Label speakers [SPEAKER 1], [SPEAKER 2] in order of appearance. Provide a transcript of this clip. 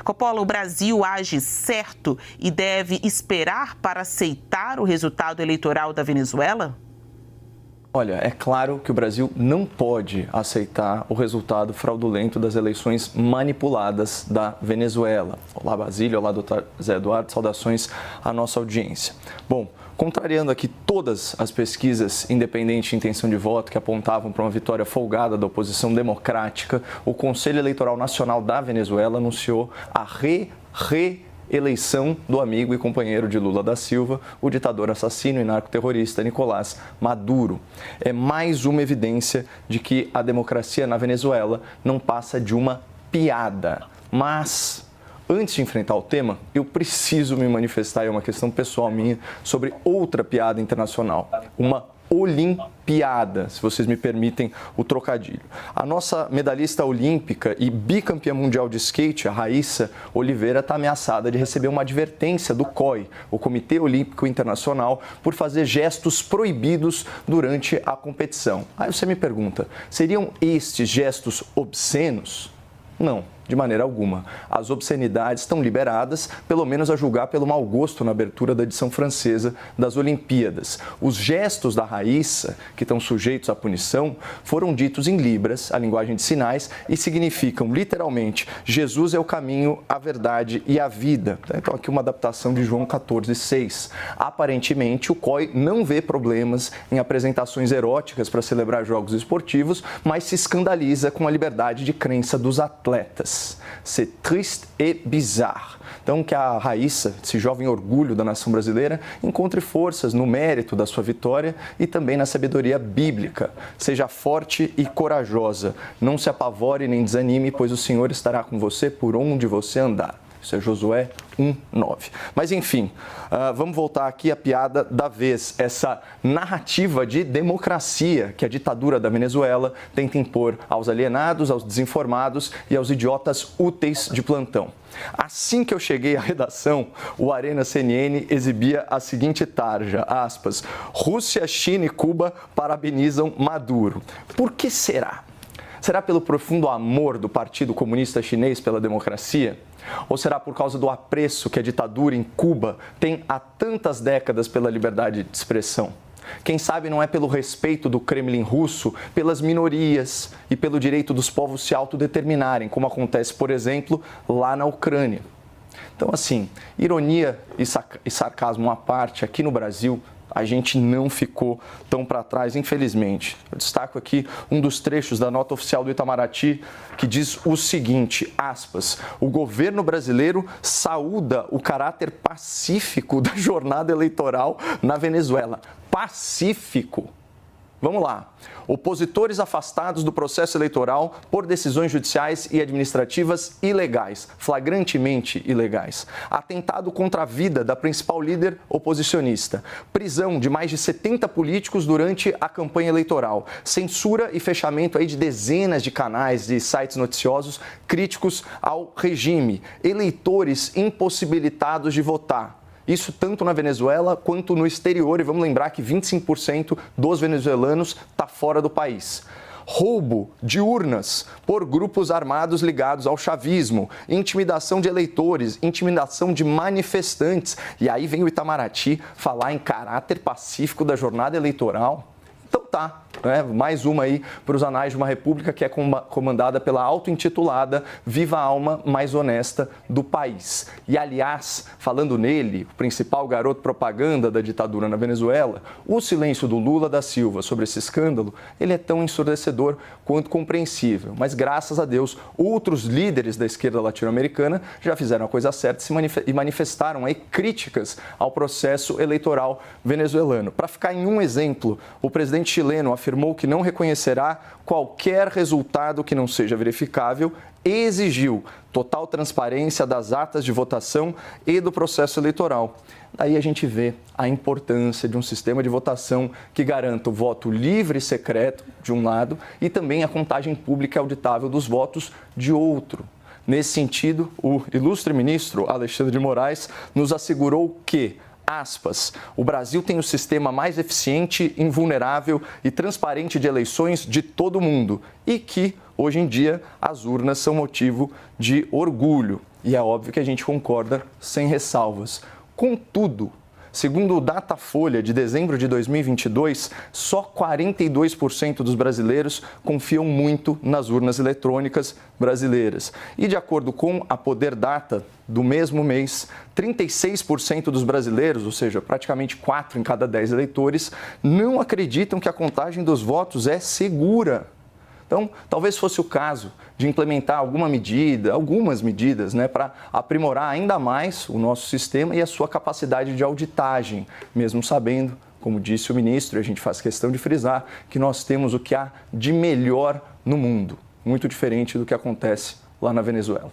[SPEAKER 1] Marco Polo, o Brasil age certo e deve esperar para aceitar o resultado eleitoral da Venezuela?
[SPEAKER 2] Olha, é claro que o Brasil não pode aceitar o resultado fraudulento das eleições manipuladas da Venezuela. Olá, Basílio, olá, doutor Zé Eduardo, saudações à nossa audiência. Bom, contrariando aqui todas as pesquisas independentes de intenção de voto que apontavam para uma vitória folgada da oposição democrática, o Conselho Eleitoral Nacional da Venezuela anunciou a reeleição do amigo e companheiro de Lula da Silva, o ditador assassino e narcoterrorista Nicolás Maduro. É mais uma evidência de que a democracia na Venezuela não passa de uma piada. Mas, antes de enfrentar o tema, eu preciso me manifestar, é uma questão pessoal minha, sobre outra piada internacional, uma Olimpiada, se vocês me permitem o trocadilho. A nossa medalhista olímpica e bicampeã mundial de skate, a Raíssa Oliveira, está ameaçada de receber uma advertência do COI, o Comitê Olímpico Internacional, por fazer gestos proibidos durante a competição. Aí você me pergunta, seriam estes gestos obscenos? Não, de maneira alguma. As obscenidades estão liberadas, pelo menos a julgar pelo mau gosto na abertura da edição francesa das Olimpíadas. Os gestos da Raíssa, que estão sujeitos à punição, foram ditos em libras, a linguagem de sinais, e significam literalmente: Jesus é o caminho, a verdade e a vida. Então aqui uma adaptação de João 14,6. Aparentemente o COI não vê problemas em apresentações eróticas para celebrar jogos esportivos, mas se escandaliza com a liberdade de crença dos atletas. C'est triste et bizarre. Então, que a Raíssa, esse jovem orgulho da nação brasileira, encontre forças no mérito da sua vitória e também na sabedoria bíblica. Seja forte e corajosa. Não se apavore nem desanime, pois o Senhor estará com você por onde você andar. Isso é Josué 1:9. Mas enfim, vamos voltar aqui à piada da vez, essa narrativa de democracia que a ditadura da Venezuela tenta impor aos alienados, aos desinformados e aos idiotas úteis de plantão. Assim que eu cheguei à redação, o Arena CNN exibia a seguinte tarja, aspas, Rússia, China e Cuba parabenizam Maduro. Por que será? Será pelo profundo amor do Partido Comunista Chinês pela democracia? Ou será por causa do apreço que a ditadura em Cuba tem há tantas décadas pela liberdade de expressão? Quem sabe não é pelo respeito do Kremlin russo pelas minorias e pelo direito dos povos se autodeterminarem, como acontece, por exemplo, lá na Ucrânia. Então, assim, ironia e sarcasmo à parte, aqui no Brasil, a gente não ficou tão para trás, infelizmente. Eu destaco aqui um dos trechos da nota oficial do Itamaraty que diz o seguinte, aspas, o governo brasileiro saúda o caráter pacífico da jornada eleitoral na Venezuela. Pacífico. Vamos lá. Opositores afastados do processo eleitoral por decisões judiciais e administrativas ilegais, flagrantemente ilegais. Atentado contra a vida da principal líder oposicionista. Prisão de mais de 70 políticos durante a campanha eleitoral. Censura e fechamento aí de dezenas de canais e sites noticiosos críticos ao regime. Eleitores impossibilitados de votar. Isso tanto na Venezuela quanto no exterior, e vamos lembrar que 25% dos venezuelanos está fora do país. Roubo de urnas por grupos armados ligados ao chavismo, intimidação de eleitores, intimidação de manifestantes. E aí vem o Itamaraty falar em caráter pacífico da jornada eleitoral. Então tá, né? Mais uma aí para os anais de uma república que é comandada pela auto-intitulada Viva a Alma Mais Honesta do país. E aliás, falando nele, o principal garoto propaganda da ditadura na Venezuela, o silêncio do Lula da Silva sobre esse escândalo, ele é tão ensurdecedor quanto compreensível. Mas graças a Deus, outros líderes da esquerda latino-americana já fizeram a coisa certa e manifestaram aí críticas ao processo eleitoral venezuelano. Para ficar em um exemplo, o presidente chileno afirmou que não reconhecerá qualquer resultado que não seja verificável e exigiu total transparência das atas de votação e do processo eleitoral. Daí a gente vê a importância de um sistema de votação que garanta o voto livre e secreto, de um lado, e também a contagem pública e auditável dos votos, de outro. Nesse sentido, o ilustre ministro Alexandre de Moraes nos assegurou que, aspas, o Brasil tem o sistema mais eficiente, invulnerável e transparente de eleições de todo o mundo e que, hoje em dia, as urnas são motivo de orgulho. E é óbvio que a gente concorda sem ressalvas. Contudo, segundo o Datafolha de dezembro de 2022, só 42% dos brasileiros confiam muito nas urnas eletrônicas brasileiras. E de acordo com a Poder Data do mesmo mês, 36% dos brasileiros, ou seja, praticamente 4 em cada 10 eleitores, não acreditam que a contagem dos votos é segura. Então, talvez fosse o caso de implementar algumas medidas, para aprimorar ainda mais o nosso sistema e a sua capacidade de auditagem, mesmo sabendo, como disse o ministro, e a gente faz questão de frisar, que nós temos o que há de melhor no mundo, muito diferente do que acontece lá na Venezuela.